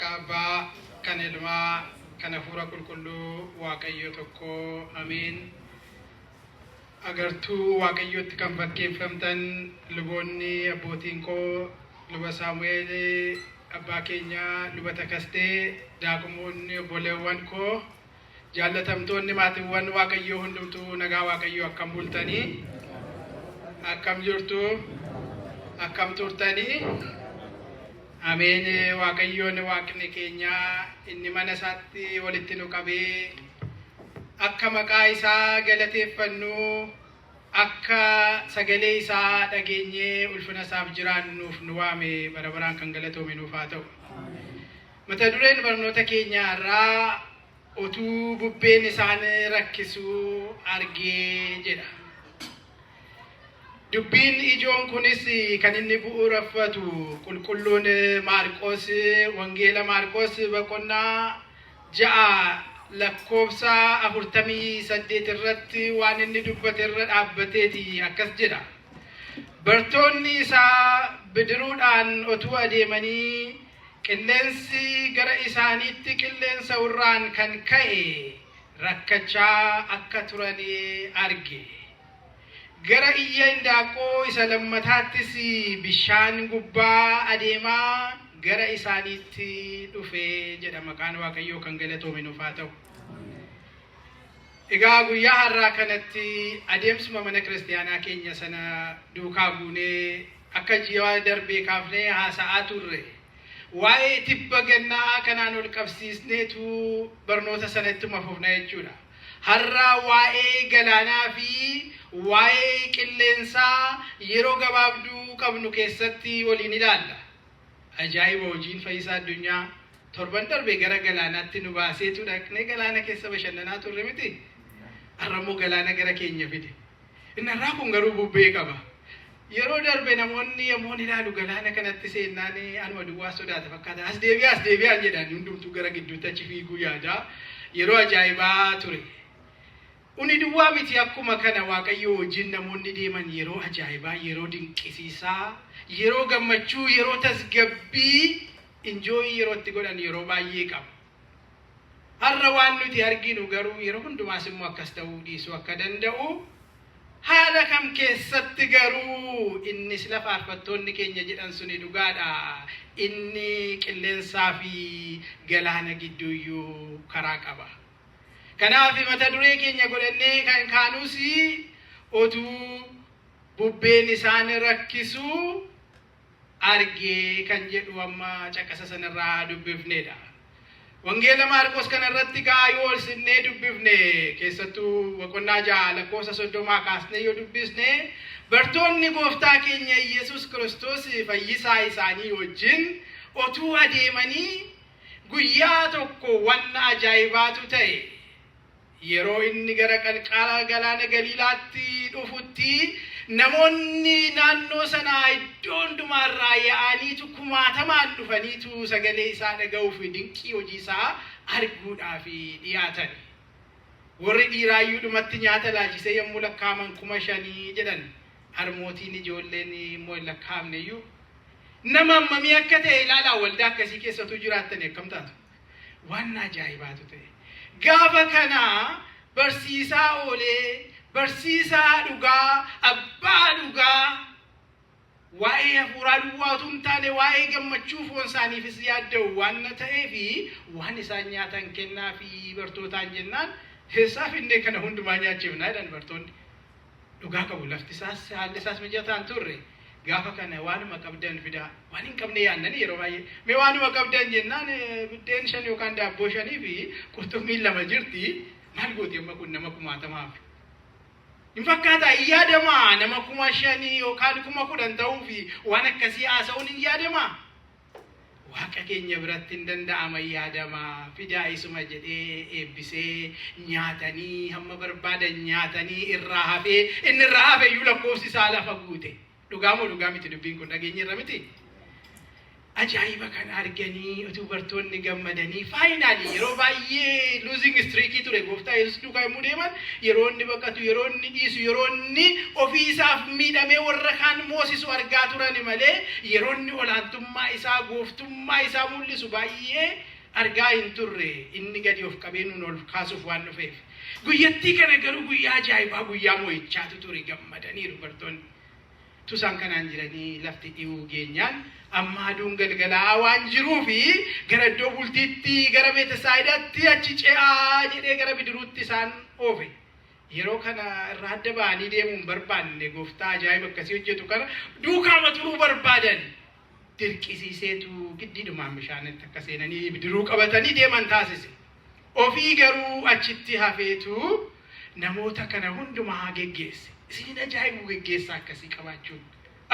Makaba kanelma kanafura kulkullu waaqayyo tokko amin. Agartuu waaqayyotti kan fakkeeffamtan luboonni abbootiin koo luba Saamu'eel abbaa keenya luba Takastee daakumoonni obboleewwan koo jaalatamtoonni maatiiwwan waaqayyo hundumtuu nagaa waaqayyo akkam bultanii akkam jirtu akkam turtanii ameen waaqayyoon waaqni keenya inni mana isaatti walitti nu qabee akka maqaa isaa galateeffannu akka sagalee isaa dhageenyee ulfina isaaf jiraannuuf nu waame barabaraan kan galatoome nuuf haa ta'u. Mata dureen barnoota keenyaa irraa utuu bubbeen isaan rakkisuu argee jedha. Dubbiin ijoon kunis kan inni bu'uureffatu qulqulluun Maarqos wangeela Maarqos boqonnaa 6 lakkoofsa 48 irratti waan inni dubbate irra dhaabbateeti akkas jedha. Bartoonni isaa bidiruudhaan otuu adeemanii qilleensi gara isaaniitti qilleensa urraan kan ka'e rakkachaa akka turanii arge. Gara iyya indaaqoo isa lammataattis bishaan gubbaa adeemaa gara isaaniitti dhufe jedha. Maqaan waaqayyoo kan galatoome nuuf haa ta'u. Egaa guyyaa har'aa kanatti adeemsuma mana kiristaanaa keenya sana duukaa buunee akka ji'a darbee kaafnee haasa'aa turre. Waa'ee tibba gannaa kanaan ol qabsiisneetu barnoota sanatti mafufna jechuudha. Har'a waa'ee galaanaa fi waa'ee qilleensaa yeroo gabaabduu qabnu keessatti waliin ilaalla. Ajaa'iba hojiin fayyisaa addunyaa torban darbee gara galaanaatti nu baaseetu dhaqnee galaana keessa bashannanaa turre miti. Har'a immoo galaana gara keenya fide. Inni har'aa kun garuu bubbee qaba. Yeroo darbe namoonni yommuu ilaalu galaana kanatti seennaan anuma duwwaa sodaata fakkaata. As deebi'aa jedhan hundumtuu gara gidduutti achi fiiguu yaada. Yeroo ajaa'ibaa ture. Uni duwwaa miti akkuma kana waaqayyo wajjin namoonni deeman yeroo ajaa'ibaa, yeroo dinqisiisaa, yeroo gammachuu, yeroo tasgabbii enjoy yeroo itti godhan yeroo baay'ee qaba. Har'a waan nuti arginu garuu yeroo hundumaas immoo akkas ta'uu dhiisuu akka danda'u haala kam keessatti garuu inni sila faarfattoonni keenya jedhan suni dhugaadha. Inni qilleensaa fi galaana gidduuyyuu karaa qaba. Kanaaf mata duree keenya godhannee kan kaanuusi otuu bubbeen isaan rakkisuu argee kan jedhu amma caqasa sanarraa dubbifneedha. Wangeela Maarqos kanarratti gaa yoo olsinnee dubbifne keessattuu boqonnaa 6 lakkoofsa 30 kaasnee yoo dubbisne bartoonni gooftaa keenya Yesuus Kiristoos fayyisaa isaanii wajjin otuu adeemanii guyyaa tokko waan ajaa'ibaatu ta'e. Yeroo inni gara qalqala galaana Galiilaatti dhufutti namoonni naannoo sanaa iddoo hundumaarraa yaa'aniitu kumaatamaan dhufaniitu sagalee isaa dhaga'uuf dinqii hojii isaa arguudhaaf dhiyaatan. Warri dhiiraayyuu dhumatti nyaata laachisee yommuu lakkaaman 5,000 jedhan harmootiin ijoolleen immoo hin lakkaa'amneyyuu nama hammamii akka ta'e ilaalaa waldaa akkasii keessattuu jiraattan akkam taatu waan ajaa'ibaatu ta'e. Gaafa kana barsiisaa oolee barsiisaa dhugaa abbaa dhugaa waa'ee hafuuraa duwwaatu hin taane waa'ee gammachuu foon isaaniifis yaadda'u waan ta'eefi waan isaan nyaatan kennaa fi bartootaan jennaan heessaaf innee kana hundumaa nyaachifnaa jedhan bartoonni. Dhugaa qabu lafti isaas haalli isaas mijataan turre. Gaafa kana waanuma qabdan fidaa waan hin qabne yaannani yeroo baay'ee mee waanuma qabdan jennaan biddeen 5 yookaan daabboo 5 fi qurxummii 2 jirti maal gooti amma kun nama 10,000 hin fakkaata yaadama nama 5,000 yookaan 10,000 ta'uu fi waan akkasii haasa'uun hin yaadama. Waaqa keenya biratti hin danda'ama yaadama fidaa isuma jedhee eebbisee nyaatanii hamma barbaadan nyaatanii irraa hafee inni irraa hafe iyyuu lakkoofsi isaa lafa guute. Dhugaa moo dhugaa miti dubbiin kun dhageenya irra miti. ajaa'iba kan arganii utuu bartoonni gammadanii faayinaali yeroo baay'ee losing streak ture gooftaa Yesuus duukaa immoo deeman yeroo inni baqatu yeroo inni dhiisu yeroo inni ofii isaaf miidhamee warra kaan moosisu argaa turan malee yeroo inni olaantummaa isaa gooftummaa isaa mul'isu baay'ee argaa hin turre inni gadi of qabee nuun ol kaasuuf waan dhufeef guyyattii kana garuu guyyaa ajaa'ibaa guyyaa moo'ichaatu ture gammadaniiru bartoonni tusaan kanaan jiranii lafti dhi'uu geenyaan amma aduun galgalaa waan jiruufi gara iddoo bultiitti gara Beetesaayidaatti achi ce'aa jedhee gara bidiruutti isaan oofe yeroo kana irraa adda ba'anii deemuun barbaanne gooftaa ajaa'iba akkasii hojjetu kana duukaama turuu barbaadan dirqisiiseetu giddiidhumaan bishaanitti akka seenanii bidiruu qabatanii deeman taasise ofii garuu achitti hafeetu namoota kana hundumaa geggeesse isin ajaa'ibu geggeessaa akkasii qabaachuun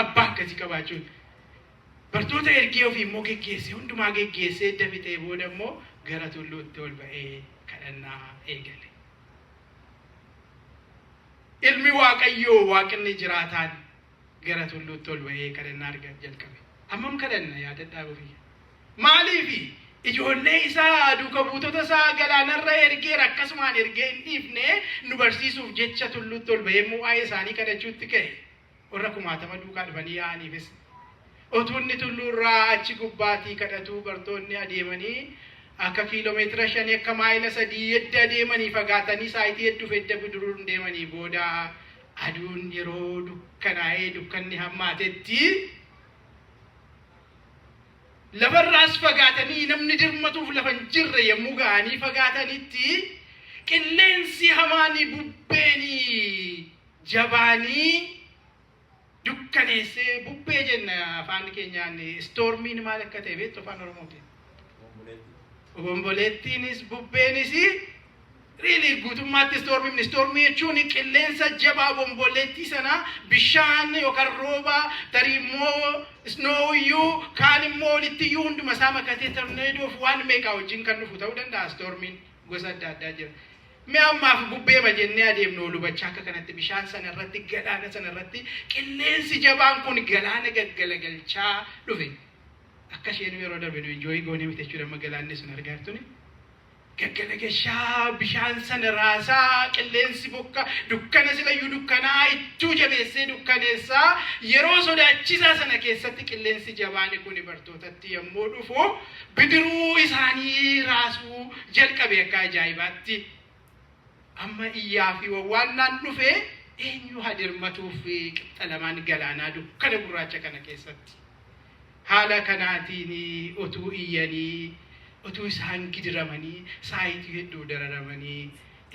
abbaa akkasii qabaachuun bartoota ergee ofii immoo geggeesse hundumaa geggeessee dafitee booda immoo gara tulluutti ol ba'ee kadhannaa eegale. Ilmi Waaqayyoo Waaqni jiraataan gara tulluutti ol ba'ee kadhannaa jalqabe. Ammam kadhanna yaadadhaa ofii. Maaliifi ijoollee isaa duuka buutota isaa galaanarra ergee akkasumaan ergee hin dhiifne nu barsiisuuf jecha tulluutti ol ba'ee immoo waa'ee isaanii kadhachuutti ka'e. Warra 1000 duukaa dhufanii yaa'aniifis. Otuunni tulluurraa achi gubbaatii kadhatuu bartoonni adeemanii akka kiiloomeetira 5 akka maayila 3 yedda adeemanii fagaatanii saayitii hedduuf edda bidiruun deemanii booda aduun yeroo dukkanaa'ee dukkanni hammaatetti lafarraas fagaatanii namni dirmatuuf lafa hin jirre yommuu ga'anii fagaatanitti qilleensi hamaanii bubbeeni jabaanii dukkaneessee bubbee jenna afaan keenyaan stormiin maal akka ta'e beektu afaan Oromootiin. Obomboleettiinis bubbeenis really guutummaatti stormii jechuun qilleensa jabaa bomboleettii sana bishaan yookaan rooba tarii immoo snooyyuu kaan immoo walitti hunduma isaa makatee torneedoof waan meeqaa wajjin kan dhufu ta'uu danda'a stormiin gosa adda addaa jira. Mee ammaaf bubbee bajennee adeemnu olubachaa akka kanatti bishaan sana irratti galaana sana irratti qilleensi jabaan kun galaana gaggalagalchaa dhufe. Akka isheen yeroo darbe nu enjoy goonee miti jechuudha galaanni sun argaa jirtuni. Gaggalagashaa bishaan sana raasaa qilleensi bokka dukkana silayyuu dukkanaa ittuu jabeessee dukkaneessaa yeroo sodaachisaa sana keessatti qilleensi jabaan kun bartootatti yommuu dhufu bidiruu isaanii raasuu jalqabe akka ajaa'ibaatti. Amma iyyaa fi wawwaannaan dhufe eenyu hadirmatuuf qixxalamaan galaanaa dukkana gurraacha kana keessatti. Haala kanaatiin otuu iyyanii otuu isaan gidiramanii saayitii hedduu dararamanii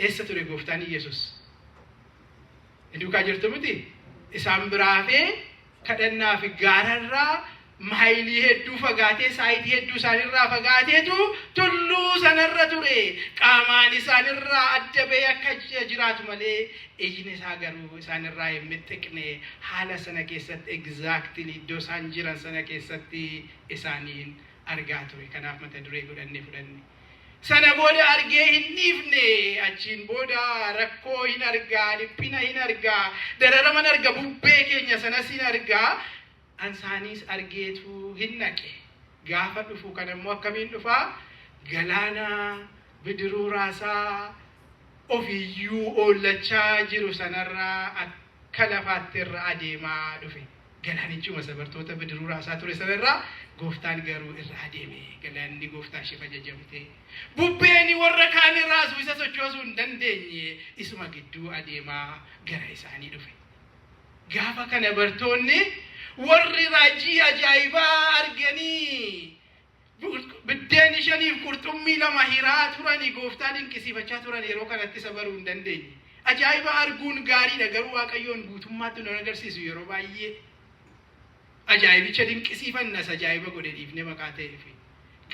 eessa ture gooftaan Yesuus? Duukaa jirtu miti isaan biraafee kadhannaa fi gaararraa maayilii hedduu fagaatee saayitii hedduu isaanirraa fagaateetu tulluu sanarra ture qaamaan isaanirraa adda ba'ee akka jiraatu malee ejjin isaa garuu isaanirraa hin mittiqne haala sana keessatti exactly iddoo isaan jiran sana keessatti isaaniin argaa ture kanaaf mata duree godhannee fudhanne sana booda argee hin dhiifne achiin booda rakkoo hin argaa dhiphina hin argaa dararaman arga bubbee keenya sanas hin argaa ansaanis argeetu hin naqe gaafa dhufu kan immoo akkamiin dhufaa galaana bidiruu raasaa ofiyyuu oollachaa jiru sanarraa akka lafaatti irra adeemaa dhufe galaanichuma sabartoota bidiruu raasaa ture sanarraa gooftaan garuu irra adeeme galaanni gooftaa ishee ajajamte bubbeeni warra kaan raasu isa sochoosuu hin dandeenye isuma gidduu adeemaa gara isaanii dhufe gaafa kana bartoonni warri raajii ajaa'ibaa arganii biddeen 5 qurxummii 2 hiraa turanii gooftaan dinqisiifachaa turan yeroo kanatti sabaruu hin dandeenye ajaa'iba arguun gaariidha garuu Waaqayyoon guutummaatti nu agarsiisu yeroo baay'ee ajaa'ibicha dinqisiifannas ajaa'iba godhe dhiifne maqaa ta'eef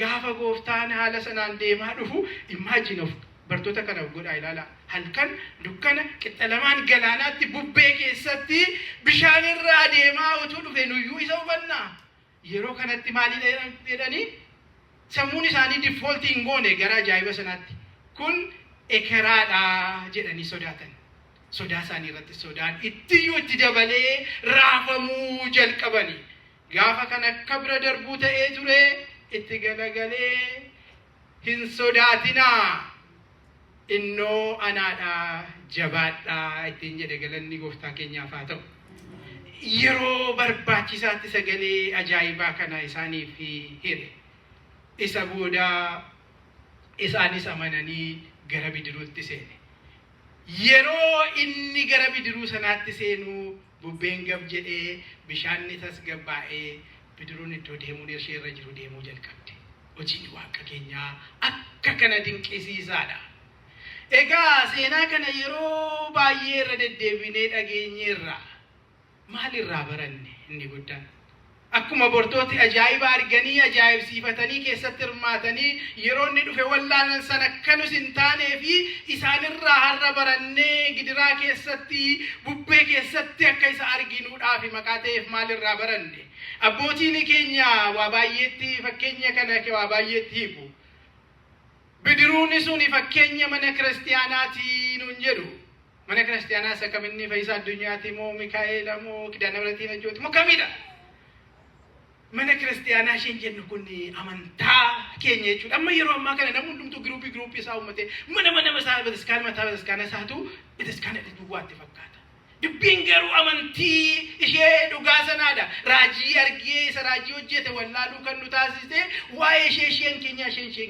gaafa gooftaan haala sanaan deemaa dhufu imagine of bartoota kana godhaa ilaala halkan dukkana qixxalamaan galaanaatti bubbee keessatti bishaan irra adeemaa utuu dhufe nuyyuu isa hubanna yeroo kanatti maali jedhanii sammuun isaanii default hin goone gara ajaa'iba sanaatti kun ekeraadha jedhanii sodaatan sodaa isaanii irratti sodaan itti dabalee raafamuu jalqabanii gaafa kana kabra darbuu ta'ee ture itti galagalee hin sodaatinaa innoo anaadha jabaadha ittiin jedhe galanni gooftaa keenyaaf haa ta'u. Yeroo barbaachisaatti sagalee ajaa'ibaa kana isaaniif hire. Isa booda isaanis amananii gara bidiruutti seene. Yeroo inni gara bidiruu sanaatti seenu bubbeen gab jedhee bishaanni tasgabbaa'ee bidiruun iddoo deemuun ishee irra jiru deemuu jalqabde. Hojiin Waaqa keenyaa akka kana dinqisiisaadha. Egaa seenaa kana yeroo baay'ee irra deddeebinee dhageenyeerra. Maalirraa baranne inni guddaan? Akkuma bortooti ajaa'iba arganii ajaa'ibsiifatanii keessatti hirmaatanii yeroo inni dhufe wallaalan sana akkanus hin taanee fi isaanirraa har'a barannee gidiraa keessatti bubbee keessatti akka isa arginuudhaaf maqaa ta'eef maalirraa baranne? Abbootiin keenya waa baay'eetti fakkeenya kana waa baay'eetti hiiku. Bidiruun sun fakkeenya mana kiristaanaati nuun jedhu. Mana kiristaanaa isa kaminni Fayyisaa Addunyaati moo Mikaa'eela moo Kidaana Biratiin Ajooti moo kamidha? Mana kiristaanaa isheen jennu kun amantaa keenya jechuudha. Amma yeroo ammaa kana namni hundumtuu giruupii isaa uummatee mana isaa bataskaana isaatu bataskaana duwwaatti fakkaata. Dubbiin garuu amantii ishee dhugaa sanaadha. Raajii argee isa raajii hojjete wallaaluu kan nu taasise waa'ee isheen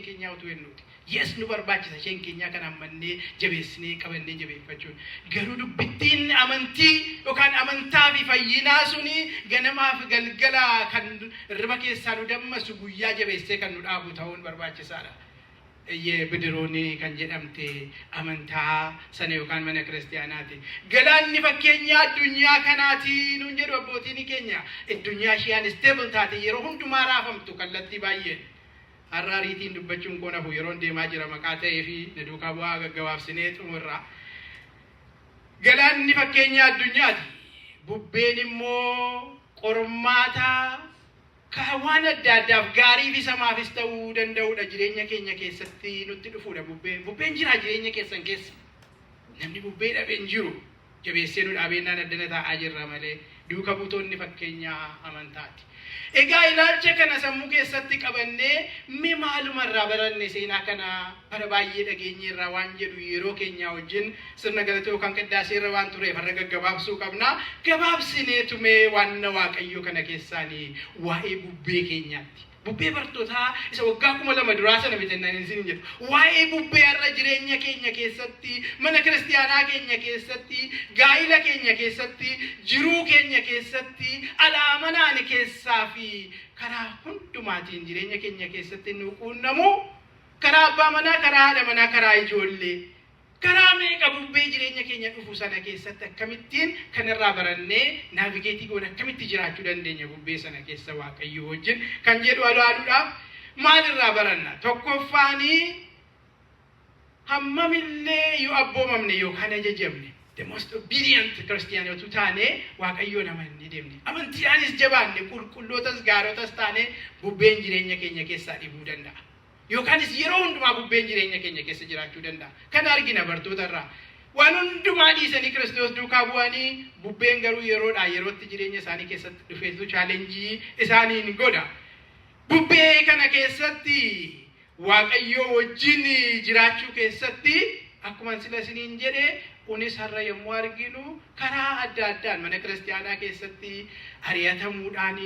keenyaa utuu hennuuti. Yes, nu barbaachisa isheen keenyaa kan ammannee jabeessinee qabannee jabeeffachuun. Garuu dubbittiin amantii yookaan amantaa fi fayyinaa suni ganamaaf galgala kan riba keessaa nu dammasu guyyaa jabeessee kan nu dhaabu ta'uun barbaachisaadha. Bidiruun kan jedhamte amantaa sana yookaan mana kiristaanaati. Galaanni fakkeenya addunyaa kanaati nuun jedhu abbootiin keenya. Addunyaa isheen stable taate yeroo hundumaa raafamtu kallattii baay'een. Harariitiin dubbachuun koon hafu yeroon deemaa jira maqaa ta'ee fi na duukaa bu'aa gaggabaabsinee xumurra. Galaanni fakkeenya addunyaati. Bubbeen immoo qormaata waan adda addaaf gaarii fi samaafis ta'uu danda'udha jireenya keenya keessatti nutti dhufuudha bubbeen. Bubbeen jira jireenya keessan keessa. Namni bubbee dhabeen jiru jabeessee nu dhaabennaan addana taa'aa jirra malee duuka buutoonni fakkeenya amantaati. Egaa ilaalcha kana sammuu keessatti qabannee mee maalumarraa baranne seenaa kana bara baay'ee dhageenyeerraa waan jedhu yeroo keenya wajjin sirna galatoo kan qeddaaseerra waan tureef har'a gaggabaabsuu qabna. Gabaabsinee tumee waan Waaqayyo kana keessaanii waa'ee bubbee keenyaatti. Bubbee bartootaa isa waggaa 2000 duraa sana bitannaan isin jedhu. Waa'ee bubbee har'a jireenya keenya keessatti, mana kiristaanaa keenya keessatti, gaa'ila keenya keessatti, jiruu keenya keessatti, alaamanaan keessaa fi karaa hundumaatiin jireenya keenya keessatti nu quunnamu karaa abbaa manaa, karaa haadha manaa, karaa ijoollee. Karaa meeqa bubbee jireenya keenya dhufu sana keessatti akkamittiin kanarraa barannee naavigeetii goon akkamitti jiraachuu dandeenya bubbee sana keessa Waaqayyo wajjin kan jedhu alaaluudhaaf maalirraa baranna? Tokkoffaanii hammamillee yoo abboomamne yookaan ajajamne the most obedient Christian yoo taane Waaqayyoon amannee deemne amantiidhaanis jabaanne qulqullootas gaarotas taane bubbeen jireenya keenya keessaa dhibuu danda'a. Yookaanis yeroo hundumaa bubbeen jireenya keenya keessa jiraachuu danda'a. Kan argina bartootarraa waan hundumaa dhiisanii Kiristoos duukaa bu'anii bubbeen garuu yeroodhaa yerootti jireenya isaanii keessatti dhufeetu chaalenjii isaaniin godha. Bubbee kana keessatti Waaqayyoo wajjin jiraachuu keessatti akkuma sila isiniin jedhe kunis har'a yommuu arginu karaa adda addaan mana kiristaanaa keessatti ari'atamuudhaan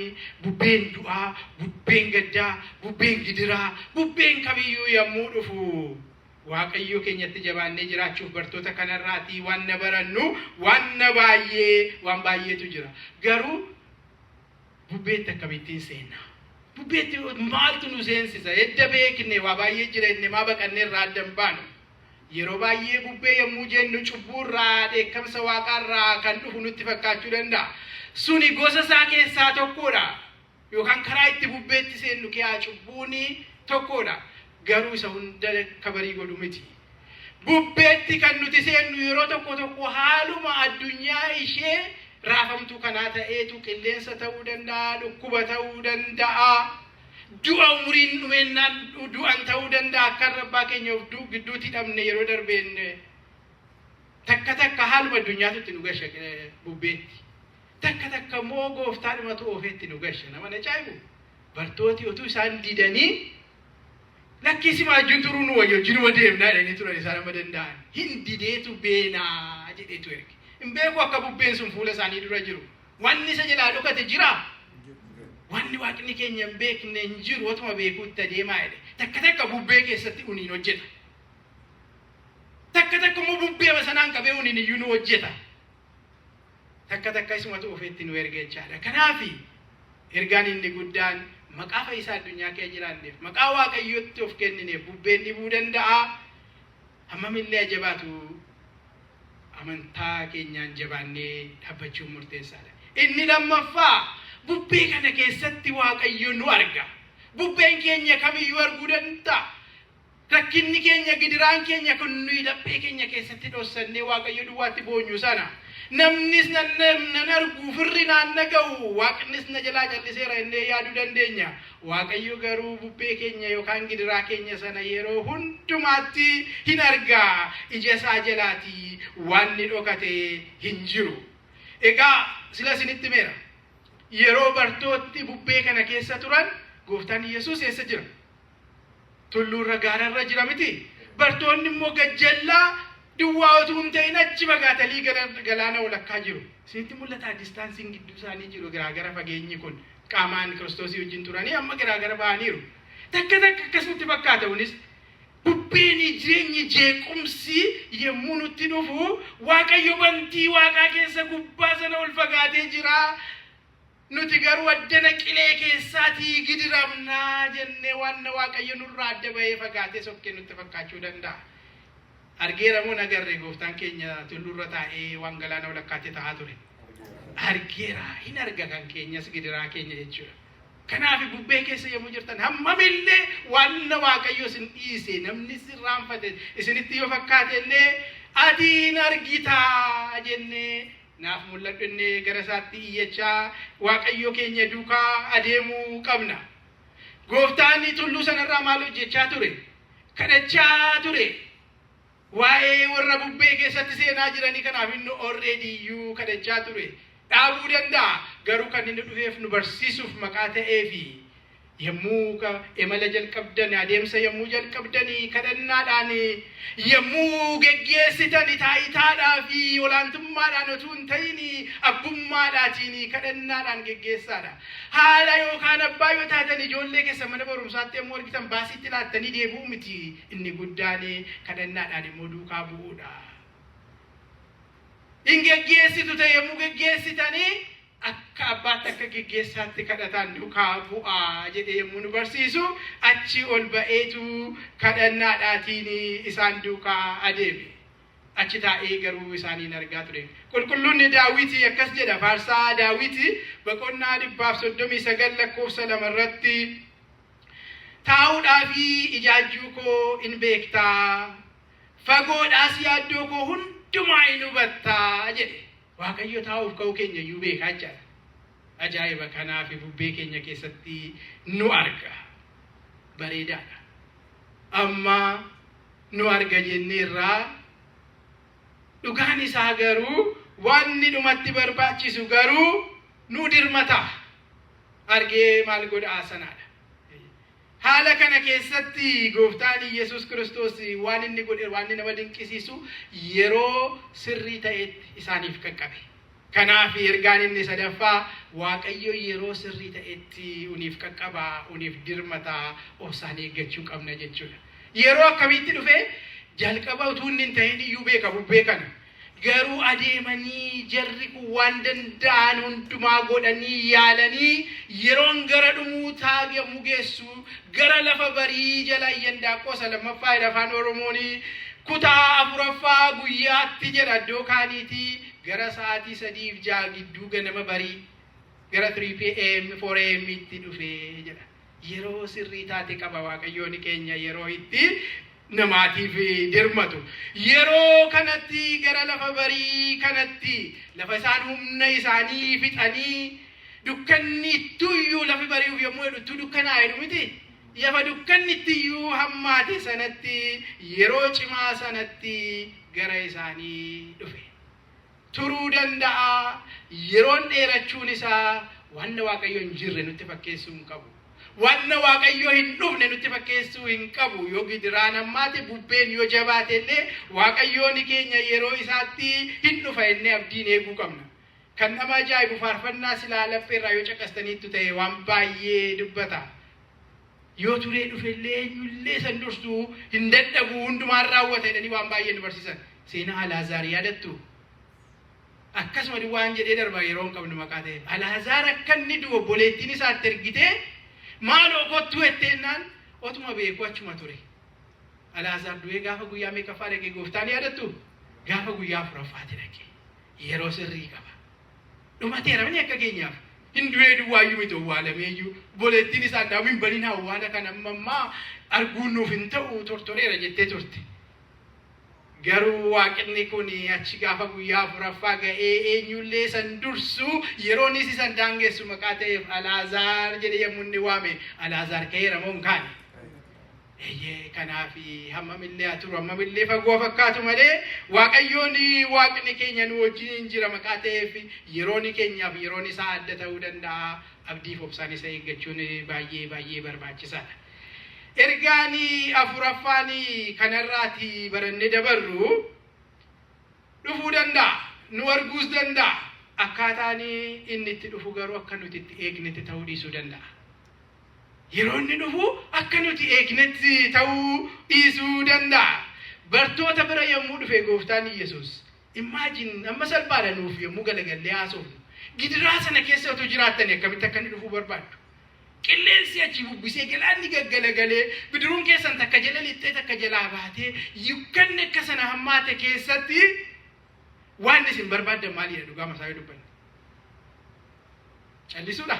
bubbeen du'aa, bubbeen gaddaa, bubbeen gidiraa, bubbeen kamiyyuu yommuu dhufu Waaqayyo keenyatti jabaannee jiraachuuf bartoota kanarraatii waan na barannu waan baay'eetu jira. Garuu bubbeetti akkamittiin seenna? Bubbeetti maaltu nu seensisa? Edda beekne waa baay'ee jira inni maa baqannee irraa adda hin baanu. Yeroo baay'ee bubbee yommuu jennu cubbuurraa dheekkamsa Waaqarraa kan dhufu nutti fakkaachuu danda'a. Suni gosa isaa keessaa tokkodha. Yookaan karaa itti bubbeetti seennu keessaa cubbuuni tokkodha. Garuu isa hunda kabarii godhu miti. Bubbeetti kan nuti seennu yeroo tokko haaluma addunyaa ishee raafamtuu kanaa ta'eetu qilleensa ta'uu danda'a, dhukkuba ta'uu danda'a. Du'a umuriin dhumennaan du'an ta'uu danda'a akka rabbaa keenya of gidduutti dhabne yeroo darbeen takka haaluma addunyaatti nu gasha bubbeetti. takka takka moo gooftaan matu ofeetti nu gashe nama na caayu bartooti otuu isaan didanii lakkisi maajuun turuu nu wayyo jinuma deemnaa jedhanii turan isaan amma danda'an hin dideetu beenaa jedheetu erge hin beeku akka bubbeen sun fuula isaanii dura jiru wanni isa jalaa dhokate jira wanni waaqni keenya hin beekne hin jiru otuma beekuutti adeemaa jedhe takka takka bubbee keessatti uniin hojjeta takka takka immoo bubbee sanaan qabee uniin iyyuu nu hojjeta takka takka isumatu ofeetti nu erge jechaadha kanaafi ergaan inni guddaan maqaa fayyisaa addunyaa kee jiraanneef maqaa waaqayyootti of kennineef bubbeen dhibuu danda'a hammamillee ajabaatu amantaa keenyaan jabaannee dhaabbachuun murteessaadha inni lammaffaa bubbee kana keessatti waaqayyo nu arga bubbeen keenya kamiyyuu arguu danda'a rakkinni keenya gidiraan keenya kun nuyi laphee keenya keessatti dhossannee waaqayyo duwwaatti boonyu sana namnis nan argu firri naan naga'u waaqnis na jalaa jalliseera innee yaaduu dandeenya waaqayyo garuu bubbee keenya yookaan gidiraa keenya sana yeroo hundumaatti hin argaa ija isaa jalaatii waan ni dhokate hin jiru egaa sila isinitti meera yeroo bartooti bubbee kana keessa turan gooftaan Yesuus eessa jira tulluurra gaararra jira miti bartoonni immoo gajjallaa duwwaa utuu hin ta'in achi bagaatalii galaana walakkaa jiru isinitti mul'ata distaansiin gidduu isaanii jiru garaagara fageenyi kun qaamaan Kiristoosii wajjin turanii amma garaagara ba'aniiru takka takka akkasitti fakkaata'unis bubbeen jireenyi jeequmsi yemmuu nutti dhufu waaqayyo bantii waaqaa keessa gubbaa sana ol fagaatee jira nuti garuu addana qilee keessaatii gidiramnaa jennee waan waaqayyo nurraa adda ba'ee fagaatee sokkee nutti fakkaachuu danda'a argeera moo nagarre gooftaan keenya tullurra taa'ee waan galaana walakkaatti ta'aa ture argeera hin arga kan keenyas gidiraa keenya jechuudha kanaaf bubbee keessa yemmuu jirtan hammamillee waan waaqayyo isin dhiise namni sirraanfate isinitti yoo fakkaate illee ati hin argitaa jennee naaf mul'adhu innee gara isaatti iyyachaa waaqayyo keenya duukaa adeemuu qabna gooftaan tulluu sanarraa maal hojjechaa ture kadhachaa ture waa'ee warra bubbee keessatti seenaa jiranii kanaaf inni already iyyuu kadhachaa ture dhaabuu danda'a garuu kan inni dhufeef nu barsiisuuf maqaa ta'eefi yemmuu imala jalqabdan adeemsa yemmuu jalqabdanii kadhannaadhaan yemmuu geggeessitani taayitaadhaa fi olaantummaadhaan utuu hin ta'in abbummaadhaatiin kadhannaadhaan geggeessaadha haala yookaan abbaa yoo taatan ijoollee keessa mana barumsaatti yemmuu argitan baasitti laattanii deebi'u miti inni guddaan kadhannaadhaan immoo duukaa bu'uudha in geggeessitu ta'e yemmuu geggeessitanii akka abbaatti akka geggeessaatti kadhataan duukaa bu'aa jedhee yemmuu nu barsiisu achi ol ba'eetu kadhannaadhaatiin isaan duukaa adeeme achi taa'ee garuu isaaniin argaa ture qulqulluun Daawit akkas jedha faarsaa Daawit boqonnaa 139 lakkoofsa 2 irratti taa'uudhaaf ijaajjuu koo in beektaa fagoodhaas yaaddoo koo hundumaa in hubattaa jedhe waaqayyo taa'uuf ka'uu keenya iyyuu beekaa jira ajaa'iba kanaaf bubbee keenya keessatti nu arga bareedaadha amma nu arga jenneerraa dhugaan isaa garuu wanni dhumatti barbaachisu garuu nu dirmata argee maal godhaa sanaadha haala kana keessatti gooftaan Yesuus Kiristoos waan inni godhe waan nama dinqisiisu yeroo sirrii ta'etti isaaniif qaqqabe kanaaf ergaan inni sadaffaa waaqayyo yeroo sirrii ta'etti uniif qaqqabaa uniif dirmata obsaan eeggachuu qabna jechuudha yeroo akkamitti dhufe jalqaba utuu hin ta'in iyyuu beeka bubbee kana garuu adeemanii jarri kun waan danda'an hundumaa godhanii yaalanii yeroon gara dhumuutaa yemmuu geessu gara lafa barii jala iyyandaaqoo lammaffaa afaan Oromoon kutaa afuraffaa guyyaatti jedha iddoo kaaniitii gara sa'aatii 3-6 gidduu ganama barii gara 3 PM 4 AM itti dhufee jedha yeroo sirrii taate qaba waaqayyoon keenya yeroo itti namaatiif dirmatu yeroo kanatti gara lafa barii kanatti lafa isaan humna isaanii fixanii dukkanni ittuyyu lafa bari'uuf yemmuu hedduutu dukkanaa'e miti yafa dukkanni ittiyyu hammaate sanatti yeroo cimaa sanatti gara isaanii dhufe turuu danda'a. Yeroon dheerachuun isaa waan waaqayyo hin jirre nutti fakkeessuu hin qabu. Waan waaqayyo hin dhufne nutti fakkeessuu hin qabu. Yoo gidiraan ammaate bubbeen yoo jabaate illee waaqayyoon keenya yeroo isaatti hin dhufa inni abdiin eeguu qabna. Kan nama ajaa'ibu faarfannaa silaa lapheerraa yoo caqastaniittu ta'e waan baay'ee dubbata. Yoo turee dhufe illee eenyullee san dursuu hin dadhabu hundumaan raawwata jedhanii waan baay'ee nu barsiisan. Seenaa Alaazaar yaadattu? Akkasuma waan jedhee darba yeroo hin qabnu maqaa ta'e. Alaazaar akka inni du'u obboleettiin isaatti ergitee maaloo kottuu etteennaan otuma beeku achuma ture. Alaazaar du'ee gaafa guyyaa meeqaffaa dhaqee gooftaan yaadattu? Gaafa guyyaa afuraffaatti dhaqee yeroo sirrii qaba. Dhumateera mani akka keenyaaf hin du'ee duwwaayyuu miti owwaalameeyyuu obboleettiin isaa daawwiin bal'ina awwaala kan ammaa arguun nuuf hin ta'u tortoreera jettee turte. Garuu waaqni kun achi gaafa guyyaa afuraffaa ga'ee eenyullee san dursu yeroon isi san daangessu maqaa ta'eef Alaazaar jedhee yommuu inni waame Alaazaar ka'eera moo hin kaane? Eeyyee kanaafi hammamillee haa turu hammamillee fagoo fakkaatu malee waaqayyoon waaqni keenya nu wajjin jira maqaa ta'eef yeroon keenyaaf yeroon isaa adda ta'uu danda'a. Abdiif obsaan isa eeggachuun baay'ee baay'ee barbaachisaadha. Ergaanii afuraffaanii kanarraati barannee dabarru dhufuu danda'a. Nu arguus danda'a. Akkaataan inni itti dhufu garuu akka nuti itti eegnetti ta'uu dhiisuu danda'a. Yeroo inni dhufu akka nuti eegnetti ta'uu dhiisuu danda'a. Bartoota bira yommuu dhufe gooftaan Yesuus imagine amma salphaadha nuuf yommuu galagallee haasofnu. Gidiraa sana keessa otoo jiraattanii akkamitti akka inni dhufuu barbaaddu? Qilleensi achi bubbisee galaanni gaggalagalee bidiruun keessan takka jala lixxee takka jalaa baatee yukkanni akka sana hammaate keessatti waan isin barbaaddan maalidha dhugaa masaa yoo dubbanne? Callisuudha.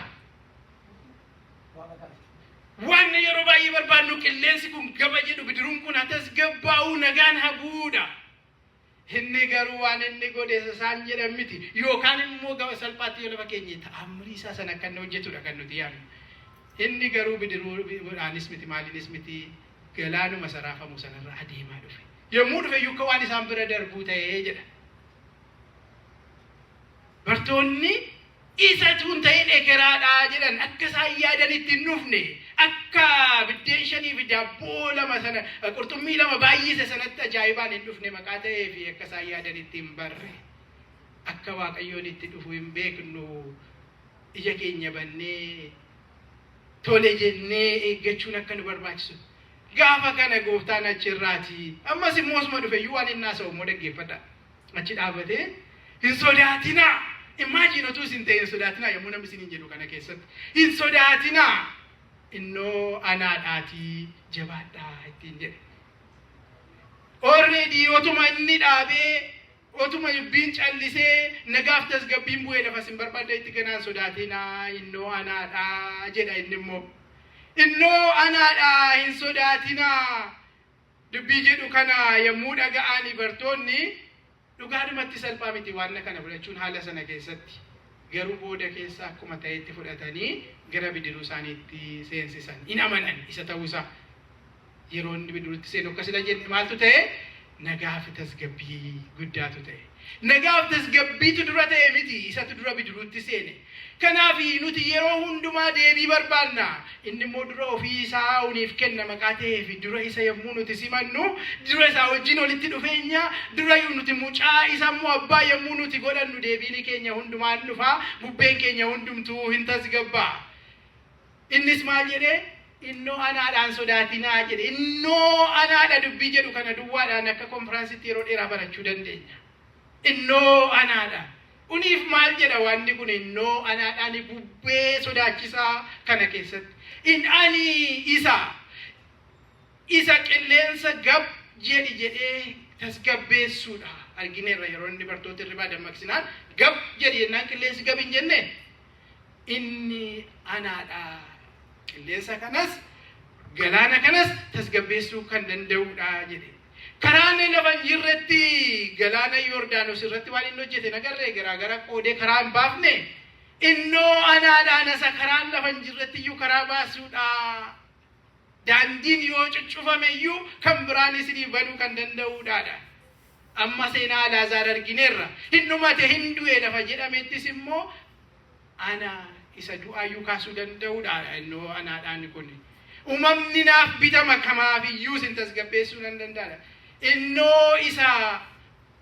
Waan yeroo baay'ee barbaadnu qilleensi kun gaba jedhu bidiruun kun atas gabbaa'uu nagaan haguudha. Inni garuu waan inni godhe isaan jedhan miti yookaan immoo gaba salphaatti yoo lafa keenya ta'amrii isaa sana akka inni hojjetudha kan nuti yaadnu. Inni garuu bidiruudhaanis miti maaliinis miti galaanuma saraafamu sanarra adeemaa dhufe. Yommuu dhufe yukka waan isaan bira darbuu ta'ee jedha. Bartoonni isa tun ta'ee dhekeraadhaa jedhan akka isaan yaadanitti hin dhufne akka biddeen shanii fi daabboo lama sana qurxummii lama baay'ise sanatti ajaa'ibaan hin dhufne maqaa ta'ee fi akka isaan yaadanitti hin barre. Akka waaqayyoon itti dhufu hin beeknu ija keenya bannee tole jennee eeggachuun akka nu barbaachisu. Gaafa kana gooftaan achirraati. Ammas immoo osuma dhufeyyuu waan inni haasa'u immoo dhaggeeffadha. Achi dhaabatee hin sodaatinaa. Imagine otuu isin ta'e hin sodaatinaa yommuu namni isin hin jedhu kana keessatti. Hin sodaatinaa. Innoo anaadhaatii jabaadhaa ittiin jedhe. Already otuma inni dhaabee otuma yubbiin callisee nagaaf tasgabbiin bu'ee lafa sin barbaadde itti kanaan sodaatinaa innoo anaadhaa jedha inni immoo. Innoo anaadhaa hin sodaatinaa. Dubbii jedhu kana yommuu dhaga'anii bartoonni dhugaadhumatti salphaa miti waan kana fudhachuun haala sana keessatti. Garuu booda keessa akkuma ta'etti fudhatanii gara bidiruu isaaniitti seensisan. In amanan isa ta'uusaa. Yeroo inni bidiruutti seenu akkasila jenne maaltu ta'e? Nagaaf tasgabbii guddaatu ta'e. Nagaaf tasgabbiitu dura ta'e miti isatu dura bidiruutti seene. Kanaaf nuti yeroo hundumaa deebii barbaanna. Inni immoo dura ofii isaa uniif kenna maqaa ta'eef dura isa yommuu nuti simannu dura isaa wajjin walitti dhufeenya dura nuti mucaa isa immoo abbaa yommuu nuti godhannu deebiin keenya hundumaan dhufa bubbeen keenya hundumtuu hin tasgabbaa. Innis maal jedhee? Innoo anaadhaan sodaatinaa jedhe. Innoo anaadha dubbii jedhu kana duwwaadhaan akka konfiraansitti yeroo dheeraa barachuu dandeenya. Innoo anaadha. Uniif maal jedha wanni kun innoo anaadhaan bubbee sodaachisaa kana keessatti. In ani isa qilleensa gab jedhee tasgabbeessuudha. Argineerra yeroo inni bartoota irraa dammaqsinaan gab jedhi jennaan qilleensi gab hin jenne. Inni anaadha. Qilleensa kanas galaana kanas tasgabbeessuu kan danda'uudha jedhe. Karaan lafa jirretti galaana Yordaanos irratti waan inni hojjete nagarree garaagara qoodee karaa hin baafne innoo anaadhaan isa karaan lafa jirretti iyyuu karaa baasuudha. Daandiin yoo cuccufame iyyuu kan biraan isinii banuu kan danda'uudha. amma seenaa Laazaar argineerra hinnumate hindu'e lafa jedhamettis immoo ana isa du'aayyuu kaasuu danda'uudha innoo anaadhaan kun uumamni naaf bitama kamaaf iyyuu sin tasgabbeessuu nan danda'a innoo isa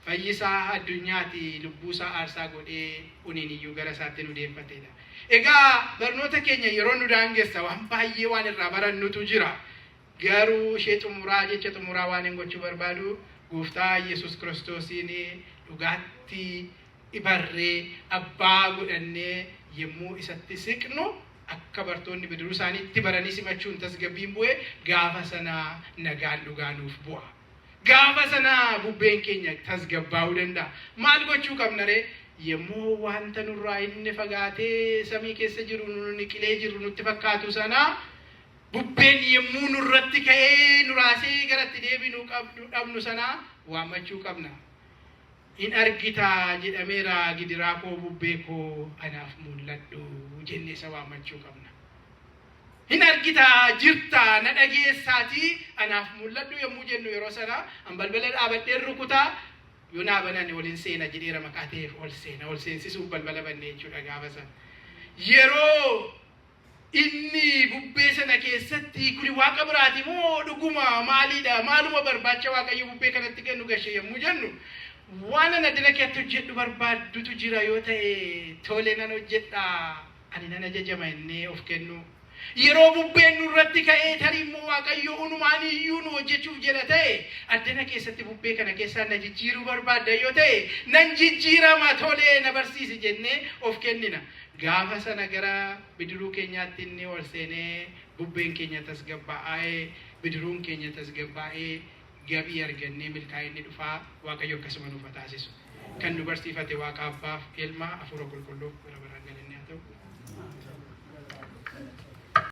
fayyisaa addunyaati lubbuusaa aarsaa godhee uniin iyyuu gara isaatti nu deeffateedha. Egaa barnoota keenya yeroo nu daangessa waan baay'ee waan irraa barannutu jira. Garuu ishee xumuraa jecha xumuraa waan hin gochuu barbaadu Gooftaa Yesuus Kiristoosiin dhugaatti ibarree abbaa godhannee yemmuu isatti siqnu akka bartoonni bidiruu isaaniitti baranii simachuun tasgabbiin bu'e gaafa sana nagaan dhugaanuuf bu'a. Gaafa sana bubbeen keenya tasgabbaa'uu danda'a. Maal gochuu qabna ree? Yemmuu wanta nurraa inni fagaatee samii keessa jiru nuni qilee jiru nutti fakkaatu sana bubbeen yemmuu nurratti ka'ee nuraasee garatti deebinuu dhabnu sana waammachuu qabna. In argitaa jedhameera gidiraa koo bubbee koo anaaf mul'adhu jennee isa waammachuu qabna. In argitaa jirtaa na dhageessaati anaaf mul'adhu yemmuu jennu yeroo sana an balbala dhaabadhee rukutaa yoo naa banani waliin seena jedheera maqaa ta'eef ol seensisuuf balbala bannee jechuudha gaafa sana. Yeroo inni bubbee sana keessatti kuni waaqa biraati moo dhuguma maaliidha maaluma barbaacha waaqayyo bubbee kanatti kennu gashee yemmuu jennu waan ana dina keetti hojjedhu barbaaddutu jira yoo ta'e tole nan hojjedha ani nan ajajama innee of kennu. Yeroo bubbeen nurratti ka'ee tarii immoo waaqayyo unumaan iyyuu nu hojjechuuf jedha ta'e addana keessatti bubbee kana keessaa na jijjiiruu barbaadda yoo ta'e nan jijjiirama tolee na barsiisi jennee of kennina. Gaafa sana gara bidiruu keenyaatti inni ol seenee bubbeen keenya tasgabbaa'ee bidiruun keenya tasgabbaa'ee gabii argannee milkaa'inni dhufaa waaqayyo akkasuma nuuf taasisu. Kan nu barsiifate Waaqa Abbaaf Ilma Hafuura Qulqulluuf bara baraan galanne.